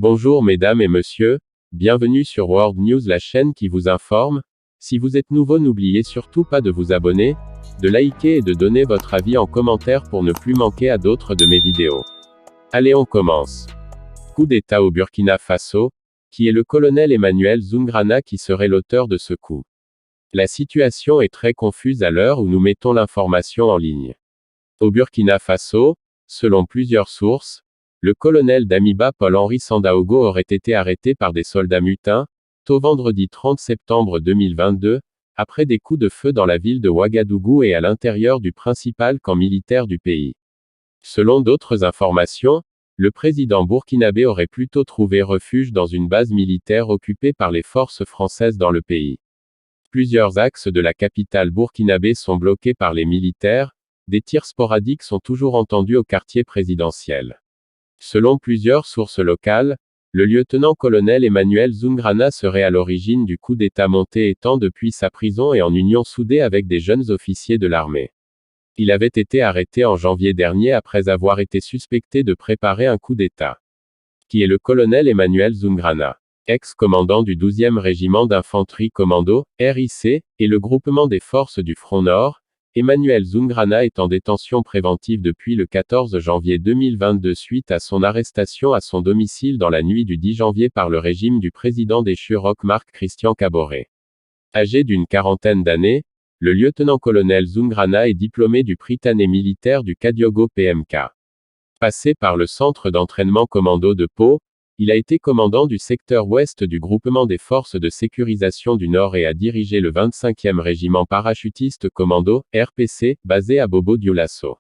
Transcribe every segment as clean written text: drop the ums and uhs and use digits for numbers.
Bonjour mesdames et messieurs, bienvenue sur World News, la chaîne qui vous informe. Si vous êtes nouveau, n'oubliez surtout pas de vous abonner, de liker et de donner votre avis en commentaire pour ne plus manquer à d'autres de mes vidéos. Allez, on commence. Coup d'État au Burkina Faso, qui est le colonel Emmanuel Zoungrana qui serait l'auteur de ce coup. La situation est très confuse à l'heure où nous mettons l'information en ligne. Au Burkina Faso, selon plusieurs sources, le colonel d'Amiba Paul-Henri Sandaogo aurait été arrêté par des soldats mutins, tôt vendredi 30 septembre 2022, après des coups de feu dans la ville de Ouagadougou et à l'intérieur du principal camp militaire du pays. Selon d'autres informations, le président burkinabé aurait plutôt trouvé refuge dans une base militaire occupée par les forces françaises dans le pays. Plusieurs axes de la capitale burkinabé sont bloqués par les militaires, des tirs sporadiques sont toujours entendus au quartier présidentiel. Selon plusieurs sources locales, le lieutenant-colonel Emmanuel Zoungrana serait à l'origine du coup d'État monté étant depuis sa prison et en union soudée avec des jeunes officiers de l'armée. Il avait été arrêté en janvier dernier après avoir été suspecté de préparer un coup d'État. Qui est le colonel Emmanuel Zoungrana, ex-commandant du 12e régiment d'infanterie commando, RIC, et le groupement des forces du Front Nord. Emmanuel Zoungrana est en détention préventive depuis le 14 janvier 2022 suite à son arrestation à son domicile dans la nuit du 10 janvier par le régime du président déchu Roch-Marc Christian Kaboré. Âgé d'une quarantaine d'années, le lieutenant-colonel Zoungrana est diplômé du Prytanée militaire du Kadiogo PMK. Passé par le centre d'entraînement commando de Pau, il a été commandant du secteur ouest du groupement des forces de sécurisation du Nord et a dirigé le 25e régiment parachutiste commando, RPC, basé à Bobo-Dioulasso.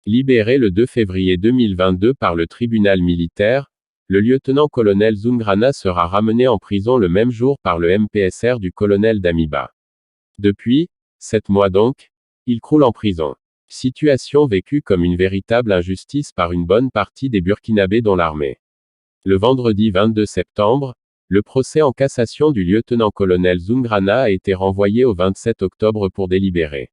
Libéré le 2 février 2022 par le tribunal militaire, le lieutenant-colonel Zoungrana sera ramené en prison le même jour par le MPSR du colonel d'Amiba. Depuis 7 mois donc, il croule en prison. Situation vécue comme une véritable injustice par une bonne partie des Burkinabés dont l'armée. Le vendredi 22 septembre, le procès en cassation du lieutenant-colonel Zoungrana a été renvoyé au 27 octobre pour délibérer.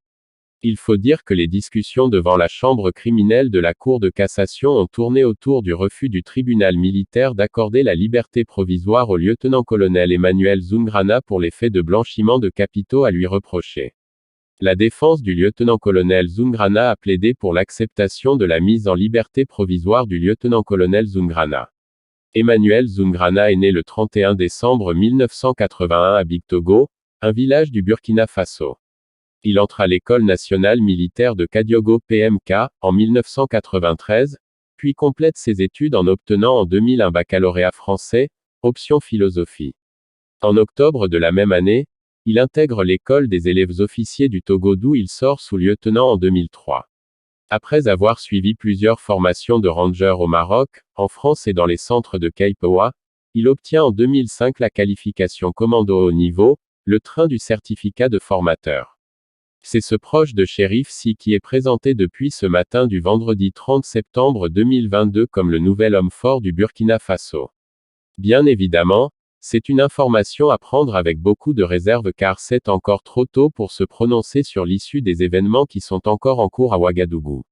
Il faut dire que les discussions devant la chambre criminelle de la Cour de cassation ont tourné autour du refus du tribunal militaire d'accorder la liberté provisoire au lieutenant-colonel Emmanuel Zoungrana pour les faits de blanchiment de capitaux à lui reprocher. La défense du lieutenant-colonel Zoungrana a plaidé pour l'acceptation de la mise en liberté provisoire du lieutenant-colonel Zoungrana. Emmanuel Zoungrana est né le 31 décembre 1981 à Bictogo, un village du Burkina Faso. Il entre à l'école nationale militaire de Kadiogo PMK, en 1993, puis complète ses études en obtenant en 2000 un baccalauréat français, option philosophie. En octobre de la même année, il intègre l'école des élèves officiers du Togo d'où il sort sous-lieutenant en 2003. Après avoir suivi plusieurs formations de ranger au Maroc, en France et dans les centres de Kaipawa, il obtient en 2005 la qualification commando haut niveau, le train du certificat de formateur. C'est ce proche de Chérif Sy qui est présenté depuis ce matin du vendredi 30 septembre 2022 comme le nouvel homme fort du Burkina Faso. Bien évidemment, c'est une information à prendre avec beaucoup de réserve car c'est encore trop tôt pour se prononcer sur l'issue des événements qui sont encore en cours à Ouagadougou.